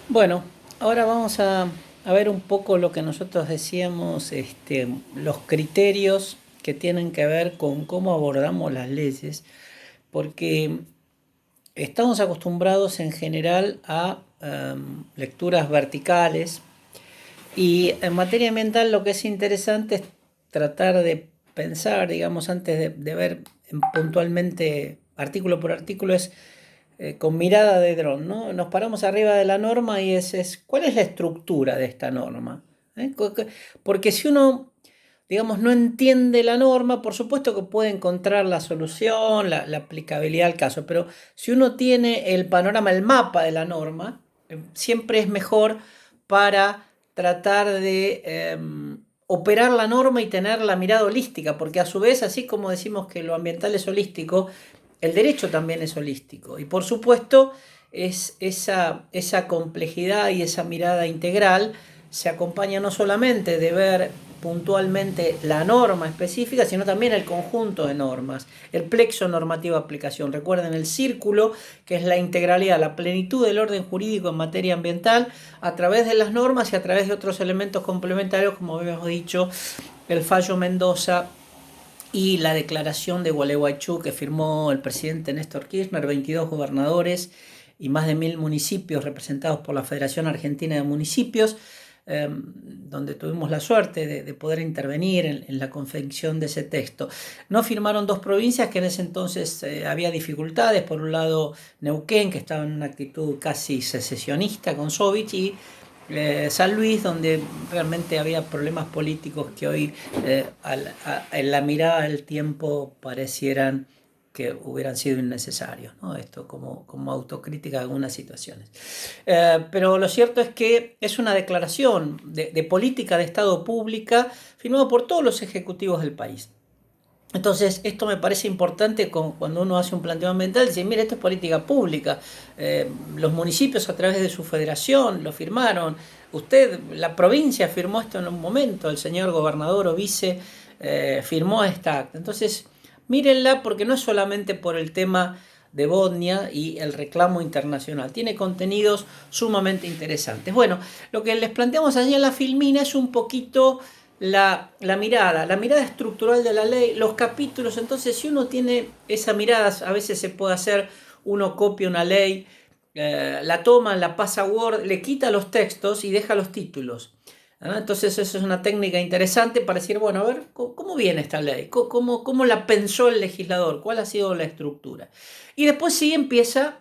Bueno, ahora vamos a ver un poco lo que nosotros decíamos, los criterios que tienen que ver con cómo abordamos las leyes, porque estamos acostumbrados en general a lecturas verticales y en materia ambiental lo que es interesante es tratar de pensar, digamos, antes de ver puntualmente artículo por artículo, es con mirada de dron, ¿no? Nos paramos arriba de la norma y es ¿cuál es la estructura de esta norma? ¿Eh? Porque si uno, digamos, no entiende la norma, por supuesto que puede encontrar la solución, la aplicabilidad al caso, pero si uno tiene el panorama, el mapa de la norma, siempre es mejor para tratar de operar la norma y tener la mirada holística, porque a su vez, así como decimos que lo ambiental es holístico, el derecho también es holístico. Y por supuesto, es esa complejidad y esa mirada integral se acompaña no solamente de ver puntualmente la norma específica, sino también el conjunto de normas, el plexo normativo de aplicación. Recuerden el círculo, que es la integralidad, la plenitud del orden jurídico en materia ambiental, a través de las normas y a través de otros elementos complementarios, como habíamos dicho, el fallo Mendoza y la declaración de Gualeguaychú que firmó el presidente Néstor Kirchner, 22 gobernadores y más de 1000 municipios representados por la Federación Argentina de Municipios, donde tuvimos la suerte de poder intervenir en la confección de ese texto. No firmaron dos provincias que en ese entonces había dificultades, por un lado Neuquén, que estaba en una actitud casi secesionista con Sovich, y San Luis, donde realmente había problemas políticos que hoy en la mirada del tiempo parecieran que hubieran sido innecesarios, ¿no? Esto como autocrítica de algunas situaciones. Pero lo cierto es que es una declaración de política de Estado pública firmada por todos los ejecutivos del país. Entonces, esto me parece importante cuando uno hace un planteo ambiental, decir, mire, esto es política pública, los municipios a través de su federación lo firmaron, usted, la provincia firmó esto en un momento, el señor gobernador o vice firmó esta acta. Entonces, mírenla porque no es solamente por el tema de Botnia y el reclamo internacional, tiene contenidos sumamente interesantes. Bueno, lo que les planteamos allí en la filmina es un poquito la mirada estructural de la ley, los capítulos. Entonces, si uno tiene esa mirada, a veces se puede hacer, uno copia una ley, la toma, la pasa a Word, le quita los textos y deja los títulos. Entonces, eso es una técnica interesante para decir, bueno, a ver, ¿cómo viene esta ley? ¿Cómo la pensó el legislador? ¿Cuál ha sido la estructura? Y después sí empieza,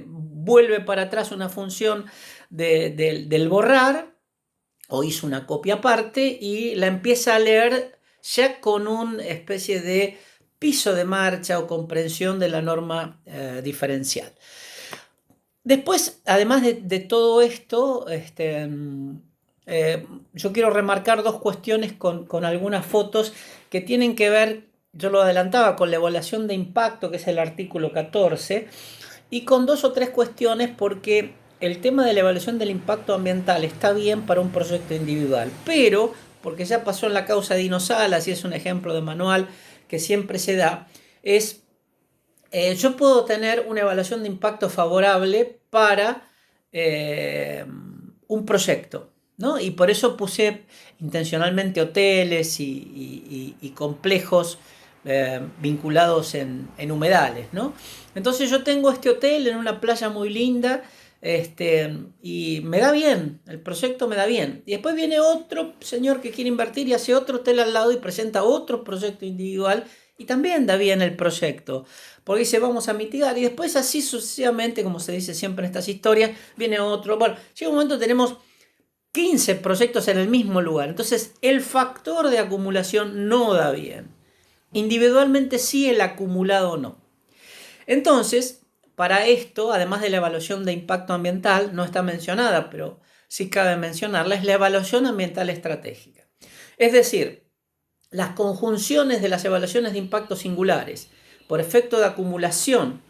vuelve para atrás una función del borrar, o hizo una copia aparte y la empieza a leer ya con una especie de piso de marcha o comprensión de la norma diferencial. Después, además de todo esto, yo quiero remarcar dos cuestiones con algunas fotos que tienen que ver, yo lo adelantaba, con la evaluación de impacto, que es el artículo 14, y con dos o tres cuestiones porque el tema de la evaluación del impacto ambiental está bien para un proyecto individual, pero, porque ya pasó en la causa de Dinosalas y es un ejemplo de manual que siempre se da, es yo puedo tener una evaluación de impacto favorable para un proyecto, ¿no? Y por eso puse intencionalmente hoteles y complejos vinculados en humedales, ¿no? Entonces yo tengo este hotel en una playa muy linda, y me da bien, el proyecto me da bien. Y después viene otro señor que quiere invertir y hace otro hotel al lado y presenta otro proyecto individual y también da bien el proyecto, porque dice vamos a mitigar y después así sucesivamente, como se dice siempre en estas historias, viene otro. Bueno, llega un momento tenemos 15 proyectos en el mismo lugar, entonces el factor de acumulación no da bien. Individualmente sí, el acumulado no. Entonces, para esto, además de la evaluación de impacto ambiental, no está mencionada, pero sí cabe mencionarla, es la evaluación ambiental estratégica. Es decir, las conjunciones de las evaluaciones de impacto singulares por efecto de acumulación,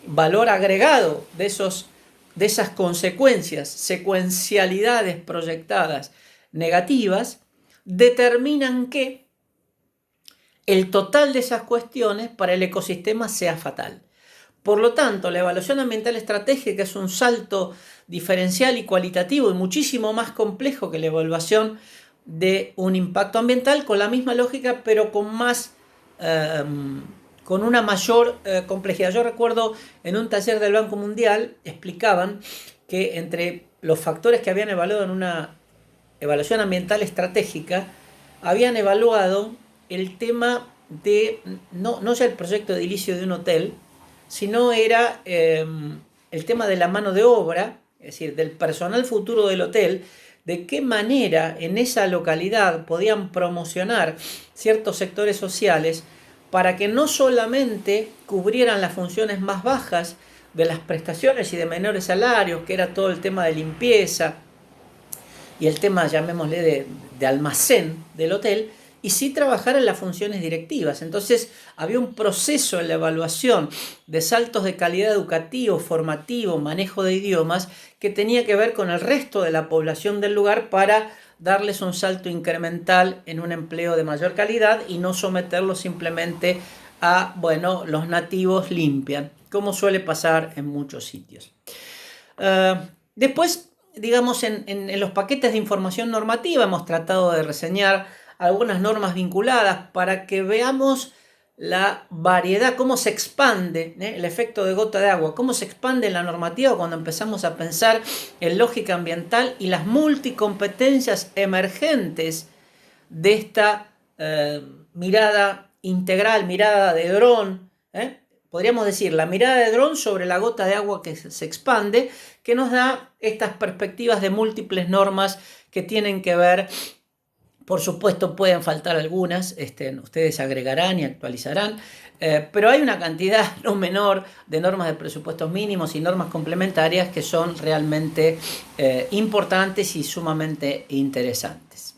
valor agregado de esas consecuencias, secuencialidades proyectadas negativas, determinan que el total de esas cuestiones para el ecosistema sea fatal. Por lo tanto, la evaluación ambiental estratégica es un salto diferencial y cualitativo y muchísimo más complejo que la evaluación de un impacto ambiental, con la misma lógica, pero con más, con una mayor complejidad. Yo recuerdo en un taller del Banco Mundial explicaban que entre los factores que habían evaluado en una evaluación ambiental estratégica, habían evaluado el tema de, no ya el proyecto de edilicio de un hotel, sino era el tema de la mano de obra, es decir, del personal futuro del hotel, de qué manera en esa localidad podían promocionar ciertos sectores sociales para que no solamente cubrieran las funciones más bajas de las prestaciones y de menores salarios, que era todo el tema de limpieza y el tema, llamémosle, de almacén del hotel, y sí trabajar en las funciones directivas. Entonces había un proceso en la evaluación de saltos de calidad educativo, formativo, manejo de idiomas, que tenía que ver con el resto de la población del lugar para darles un salto incremental en un empleo de mayor calidad y no someterlos simplemente a, bueno, los nativos limpian, como suele pasar en muchos sitios. Después, digamos, en los paquetes de información normativa hemos tratado de reseñar algunas normas vinculadas para que veamos la variedad, cómo se expande el efecto de gota de agua, cómo se expande la normativa cuando empezamos a pensar en lógica ambiental y las multicompetencias emergentes de esta mirada integral, mirada de dron, podríamos decir la mirada de dron sobre la gota de agua que se expande, que nos da estas perspectivas de múltiples normas que tienen que ver. Por supuesto pueden faltar algunas, ustedes agregarán y actualizarán, pero hay una cantidad no menor de normas de presupuestos mínimos y normas complementarias que son realmente importantes y sumamente interesantes.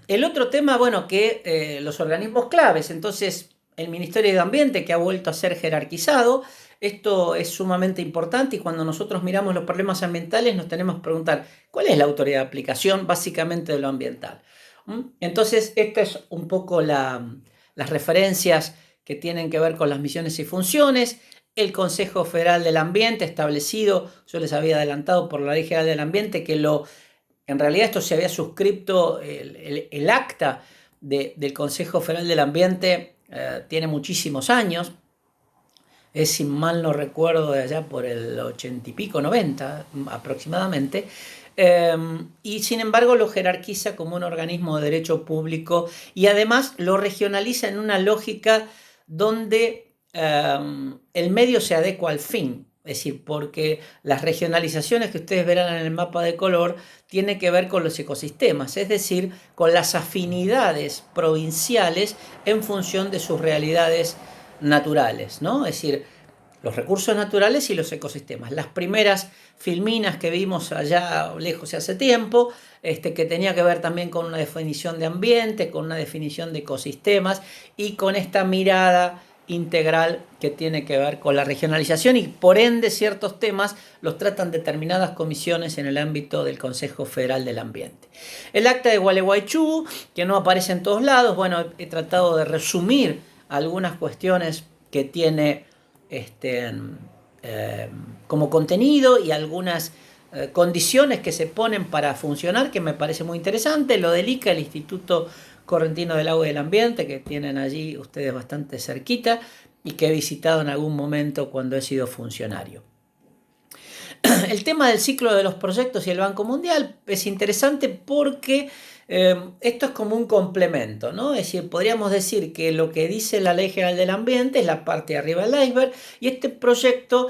El otro tema, bueno, que los organismos claves, entonces el Ministerio de Ambiente, que ha vuelto a ser jerarquizado. Esto es sumamente importante y cuando nosotros miramos los problemas ambientales nos tenemos que preguntar ¿cuál es la autoridad de aplicación básicamente de lo ambiental? Entonces, estas es un poco las referencias que tienen que ver con las misiones y funciones. El Consejo Federal del Ambiente establecido, yo les había adelantado por la Ley General del Ambiente que en realidad esto se había suscrito, el acta del Consejo Federal del Ambiente tiene muchísimos años. Es, si mal no recuerdo, de allá por el 80 y pico, 90 aproximadamente, y sin embargo lo jerarquiza como un organismo de derecho público y además lo regionaliza en una lógica donde el medio se adecua al fin. Es decir, porque las regionalizaciones que ustedes verán en el mapa de color tienen que ver con los ecosistemas, es decir, con las afinidades provinciales en función de sus realidades naturales, ¿no? Es decir, los recursos naturales y los ecosistemas. Las primeras filminas que vimos allá lejos hace tiempo, que tenía que ver también con una definición de ambiente, con una definición de ecosistemas y con esta mirada integral que tiene que ver con la regionalización y por ende ciertos temas los tratan determinadas comisiones en el ámbito del Consejo Federal del Ambiente. El acta de Gualeguaychú, que no aparece en todos lados, bueno, he tratado de resumir algunas cuestiones que tiene como contenido y algunas condiciones que se ponen para funcionar, que me parece muy interesante. Lo del ICA, el Instituto Correntino del Agua y del Ambiente, que tienen allí ustedes bastante cerquita y que he visitado en algún momento cuando he sido funcionario. El tema del ciclo de los proyectos y el Banco Mundial es interesante porque esto es como un complemento, ¿no? Es decir, podríamos decir que lo que dice la Ley General del Ambiente es la parte de arriba del iceberg y este proyecto,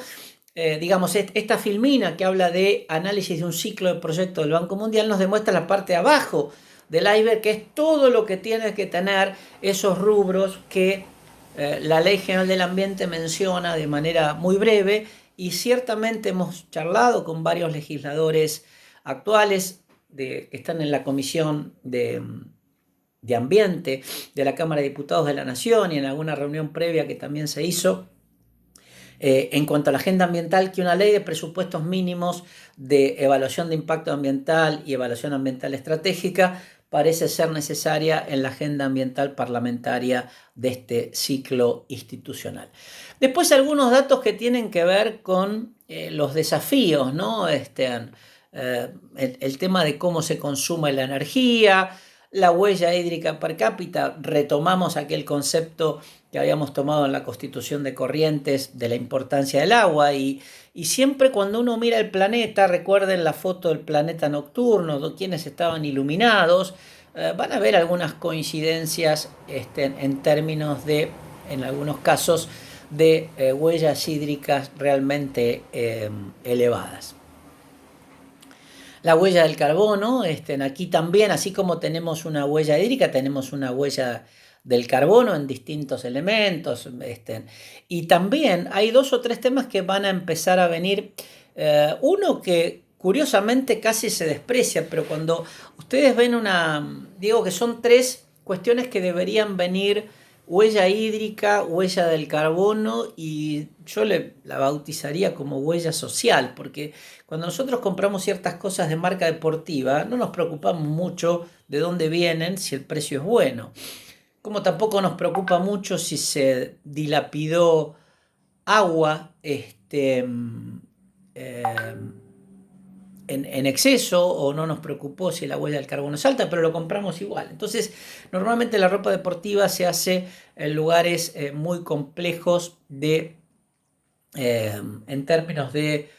digamos, esta filmina que habla de análisis de un ciclo de proyectos del Banco Mundial nos demuestra la parte de abajo del iceberg, que es todo lo que tiene que tener esos rubros que la Ley General del Ambiente menciona de manera muy breve y ciertamente hemos charlado con varios legisladores actuales que están en la Comisión de Ambiente de la Cámara de Diputados de la Nación y en alguna reunión previa que también se hizo en cuanto a la agenda ambiental, que una ley de presupuestos mínimos de evaluación de impacto ambiental y evaluación ambiental estratégica parece ser necesaria en la agenda ambiental parlamentaria de este ciclo institucional. Después algunos datos que tienen que ver con los desafíos, ¿no? El tema de cómo se consume la energía, la huella hídrica per cápita. Retomamos aquel concepto que habíamos tomado en la Constitución de Corrientes de la importancia del agua y siempre cuando uno mira el planeta, recuerden la foto del planeta nocturno, quienes estaban iluminados, van a ver algunas coincidencias en términos de, en algunos casos, de huellas hídricas realmente elevadas. La huella del carbono, aquí también, así como tenemos una huella hídrica, tenemos una huella del carbono en distintos elementos. Y también hay 2 o 3 temas que van a empezar a venir. Uno que curiosamente casi se desprecia, pero cuando ustedes ven digo que son 3 cuestiones que deberían venir: huella hídrica, huella del carbono, y yo la bautizaría como huella social, porque cuando nosotros compramos ciertas cosas de marca deportiva, no nos preocupamos mucho de dónde vienen, si el precio es bueno. Como tampoco nos preocupa mucho si se dilapidó agua en exceso, o no nos preocupó si la huella del carbono es alta, pero lo compramos igual. Entonces, normalmente la ropa deportiva se hace en lugares muy complejos en términos de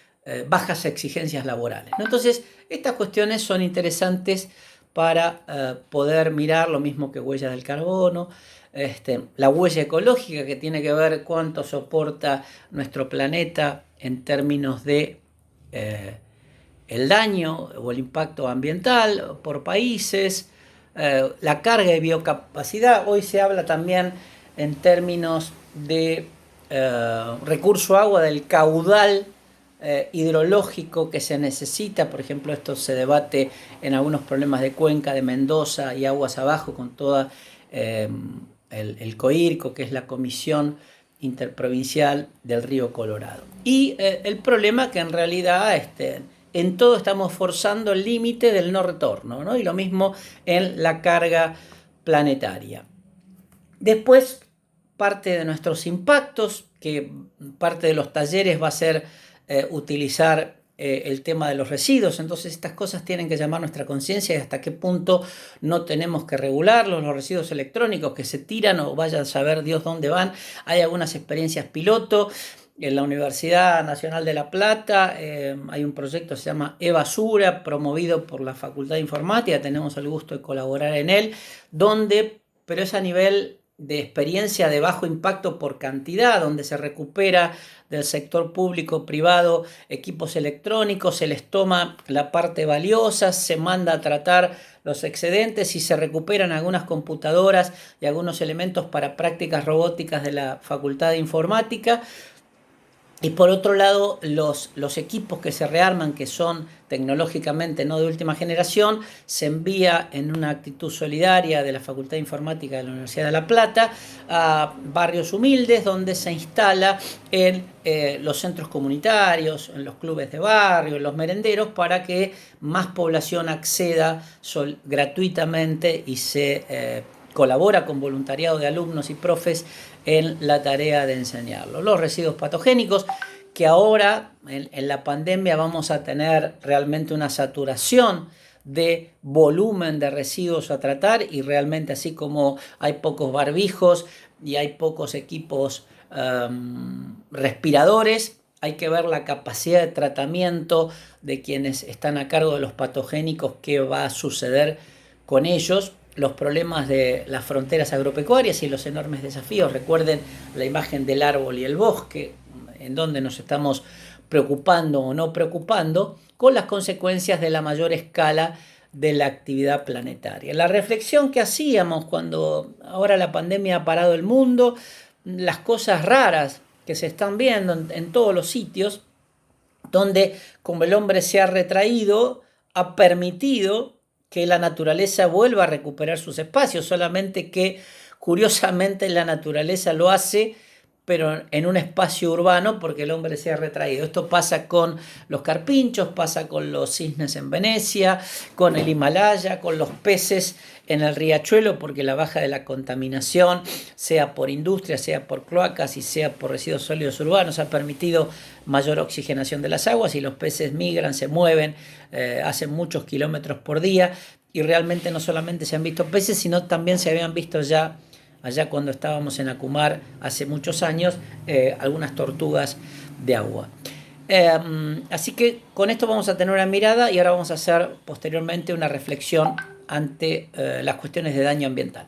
bajas exigencias laborales, ¿no? Entonces, estas cuestiones son interesantes para poder mirar, lo mismo que huella del carbono, la huella ecológica, que tiene que ver cuánto soporta nuestro planeta en términos de el daño o el impacto ambiental por países, la carga de biocapacidad. Hoy se habla también en términos de recurso agua, del caudal hidrológico que se necesita. Por ejemplo, esto se debate en algunos problemas de Cuenca de Mendoza y aguas abajo, con toda el COIRCO, que es la Comisión Interprovincial del Río Colorado. Y el problema que en realidad en todo estamos forzando el límite del no retorno, ¿no? Y lo mismo en la carga planetaria. Después, parte de nuestros impactos, que parte de los talleres va a ser utilizar el tema de los residuos. Entonces estas cosas tienen que llamar nuestra conciencia y hasta qué punto no tenemos que regularlos. Los residuos electrónicos que se tiran o vayan a saber Dios dónde van. Hay algunas experiencias piloto. En la Universidad Nacional de La Plata hay un proyecto que se llama E-Basura, promovido por la Facultad de Informática. Tenemos el gusto de colaborar en él, pero es a nivel de experiencia de bajo impacto por cantidad, donde se recupera del sector público-privado equipos electrónicos, se les toma la parte valiosa, se manda a tratar los excedentes y se recuperan algunas computadoras y algunos elementos para prácticas robóticas de la Facultad de Informática. Y por otro lado, los equipos que se rearman, que son tecnológicamente no de última generación, se envía en una actitud solidaria de la Facultad de Informática de la Universidad de La Plata a barrios humildes, donde se instala en los centros comunitarios, en los clubes de barrio, en los merenderos, para que más población acceda gratuitamente y se colabora con voluntariado de alumnos y profes en la tarea de enseñarlo. Los residuos patogénicos, que ahora en la pandemia vamos a tener realmente una saturación de volumen de residuos a tratar, y realmente, así como hay pocos barbijos y hay pocos equipos respiradores, hay que ver la capacidad de tratamiento de quienes están a cargo de los patogénicos, qué va a suceder con ellos. Los problemas de las fronteras agropecuarias y los enormes desafíos. Recuerden la imagen del árbol y el bosque, en donde nos estamos preocupando o no preocupando, con las consecuencias de la mayor escala de la actividad planetaria. La reflexión que hacíamos cuando ahora la pandemia ha parado el mundo, las cosas raras que se están viendo en todos los sitios, donde como el hombre se ha retraído, ha permitido que la naturaleza vuelva a recuperar sus espacios, solamente que curiosamente la naturaleza lo hace pero en un espacio urbano porque el hombre se ha retraído. Esto pasa con los carpinchos, pasa con los cisnes en Venecia, con el Himalaya, con los peces en el riachuelo, porque la baja de la contaminación, sea por industria, sea por cloacas y sea por residuos sólidos urbanos, ha permitido mayor oxigenación de las aguas y los peces migran, se mueven, hacen muchos kilómetros por día y realmente no solamente se han visto peces, sino también se habían visto ya allá cuando estábamos en Acumar hace muchos años, algunas tortugas de agua. Así que con esto vamos a tener una mirada y ahora vamos a hacer posteriormente una reflexión ante las cuestiones de daño ambiental.